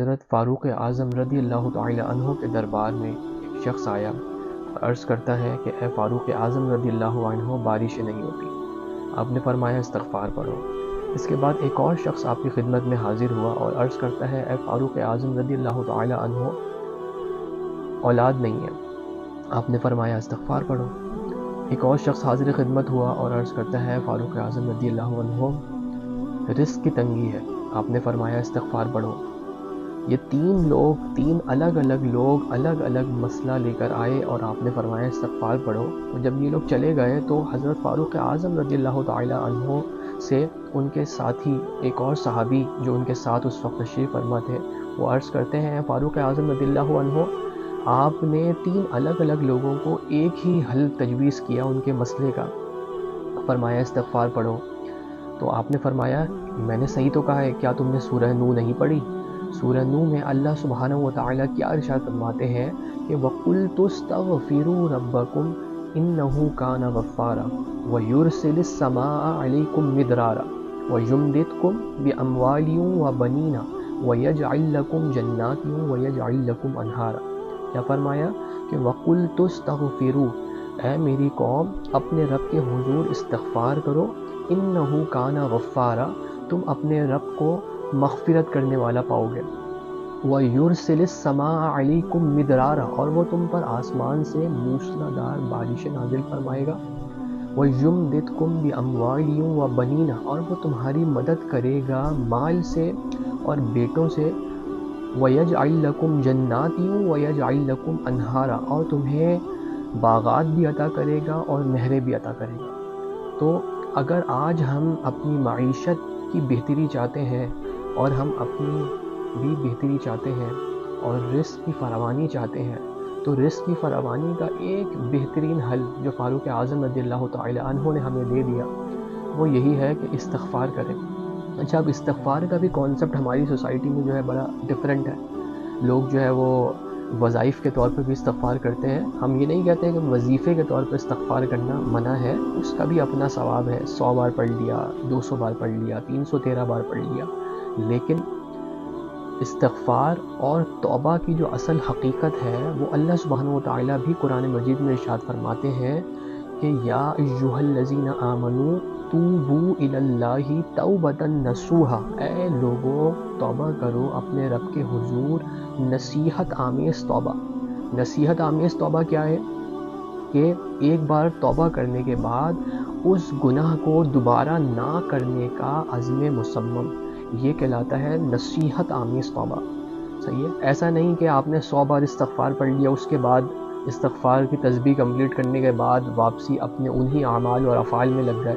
حضرت فاروق اعظم رضی اللہ تعالی عنہ کے دربار میں ایک شخص آیا اور عرض کرتا ہے کہ اے فاروق اعظم رضی اللہ عنہ، بارش نہیں ہوتی۔ آپ نے فرمایا استغفار پڑھو۔ اس کے بعد ایک اور شخص آپ کی خدمت میں حاضر ہوا اور عرض کرتا ہے اے فاروق اعظم رضی اللہ تعالی عنہ، اولاد نہیں ہے۔ آپ نے فرمایا استغفار پڑھو۔ ایک اور شخص حاضر خدمت ہوا اور عرض کرتا ہے فاروق اعظم رضی اللہ عنہ، رزق کی تنگی ہے۔ آپ نے فرمایا استغفار پڑھو۔ یہ تین الگ الگ مسئلہ لے کر آئے اور آپ نے فرمایا استغفار پڑھو۔ اور جب یہ لوگ چلے گئے تو حضرت فاروق اعظم رضی اللہ تعالی عنہ سے ان کے ساتھی ایک اور صحابی جو ان کے ساتھ اس وقت تشریف فرما تھے، وہ عرض کرتے ہیں فاروق اعظم رضی اللہ عنہ، آپ نے 3 الگ لوگوں کو ایک ہی حل تجویز کیا ان کے مسئلے کا، فرمایا استغفار پڑھو۔ تو آپ نے فرمایا میں نے صحیح تو کہا ہے، کیا تم نے سورہ نو نہیں پڑھی؟ سورہ نو میں اللہ سبحانہ وتعالی کیا ارشاد فرماتے ہیں کہ وَقُلْتُ اسْتَغْفِرُوا رَبَّكُمْ إِنَّهُ كَانَ غَفَّارًا وَيُرْسِلِ السَّمَاءَ عَلَيْكُمْ مِدْرَارًا وَيُمْدِدْكُمْ بِأَمْوَالٍ وَبَنِينَ وَيَجْعَلْ لَكُمْ جَنَّاتٍ وَيَجْعَلْ لَكُمْ أَنْهَارًا۔ کیا فرمایا کہ وَقُلْتُ اسْتَغْفِرُوا، اے میری قوم اپنے رب کے حضور استغفار کرو، إِنَّهُ كَانَ غَفَّارًا، تم اپنے رب کو مغفرت کرنے والا پاؤ گے، وَيُرْسِلِ السَّمَاءَ عَلَيْكُمْ مِدْرَارًا، اور وہ تم پر آسمان سے موسلادھار بارشیں نازل فرمائے گا، وَيُمْدِدْكُمْ بِأَمْوَالٍ وَبَنِينَ، اور وہ تمہاری مدد کرے گا مال سے اور بیٹوں سے، وَيَجْعَلْ لَكُمْ جَنَّاتٍ وَيَجْعَلْ لَكُمْ أَنْهَارًا، اور تمہیں باغات بھی عطا کرے گا اور نہریں بھی عطا کرے گا۔ تو اگر آج ہم اپنی معیشت کی بہتری چاہتے ہیں اور ہم اپنی بھی بہتری چاہتے ہیں اور رزق کی فراوانی چاہتے ہیں، تو رزق کی فراوانی کا ایک بہترین حل جو فاروق اعظم رضی اللہ تعالی عنہ نے ہمیں دے دیا وہ یہی ہے کہ استغفار کریں۔ اچھا، اب استغفار کا بھی کانسیپٹ ہماری سوسائٹی میں جو ہے بڑا ڈفرینٹ ہے۔ لوگ جو ہے وہ وظائف کے طور پہ بھی استغفار کرتے ہیں۔ ہم یہ نہیں کہتے ہیں کہ وظیفے کے طور پہ استغفار کرنا منع ہے، اس کا بھی اپنا ثواب ہے، 100 بار پڑھ لیا، 200 بار پڑھ لیا، 313 بار پڑھ لیا، لیکن استغفار اور توبہ کی جو اصل حقیقت ہے وہ اللہ سبحانہ وتعالی بھی قرآن مجید میں ارشاد فرماتے ہیں کہ یا ایھا الذین آمنوا توبوا الی اللہ توبۃ نصوحا، اے لوگو توبہ کرو اپنے رب کے حضور نصیحت آمیز توبہ۔ نصیحت آمیز توبہ کیا ہے؟ کہ ایک بار توبہ کرنے کے بعد اس گناہ کو دوبارہ نہ کرنے کا عزم مصمم، یہ کہلاتا ہے نصیحت آمیز توبہ۔ صحیح ہے؟ ایسا نہیں کہ آپ نے 100 بار استغفار پڑھ لیا، اس کے بعد استغفار کی تسبیح کمپلیٹ کرنے کے بعد واپسی اپنے انہی اعمال اور افعال میں لگ گئے،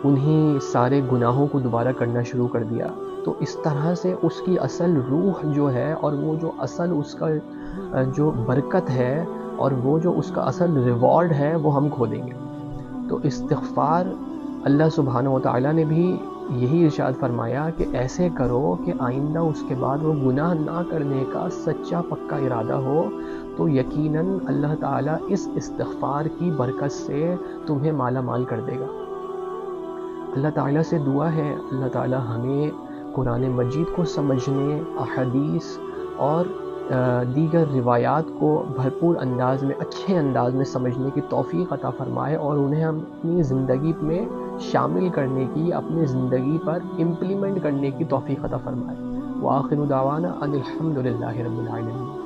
انہی سارے گناہوں کو دوبارہ کرنا شروع کر دیا۔ تو اس طرح سے اس کی اصل روح جو ہے اور وہ جو اصل اس کا جو برکت ہے اور وہ جو اس کا اصل ریوارڈ ہے وہ ہم کھو دیں گے۔ تو استغفار اللہ سبحانہ وتعالی نے بھی یہی ارشاد فرمایا کہ ایسے کرو کہ آئندہ اس کے بعد وہ گناہ نہ کرنے کا سچا پکا ارادہ ہو، تو یقیناً اللہ تعالیٰ اس استغفار کی برکت سے تمہیں مالا مال کر دے گا۔ اللہ تعالیٰ سے دعا ہے اللہ تعالیٰ ہمیں قرآن مجید کو سمجھنے، احادیث اور دیگر روایات کو بھرپور انداز میں، اچھے انداز میں سمجھنے کی توفیق عطا فرمائے اور انہیں ہم اپنی زندگی میں شامل کرنے کی، اپنی زندگی پر امپلیمنٹ کرنے کی توفیق عطا فرمائے۔ وآخر دعوانا ان الحمد للہ رب العالمین۔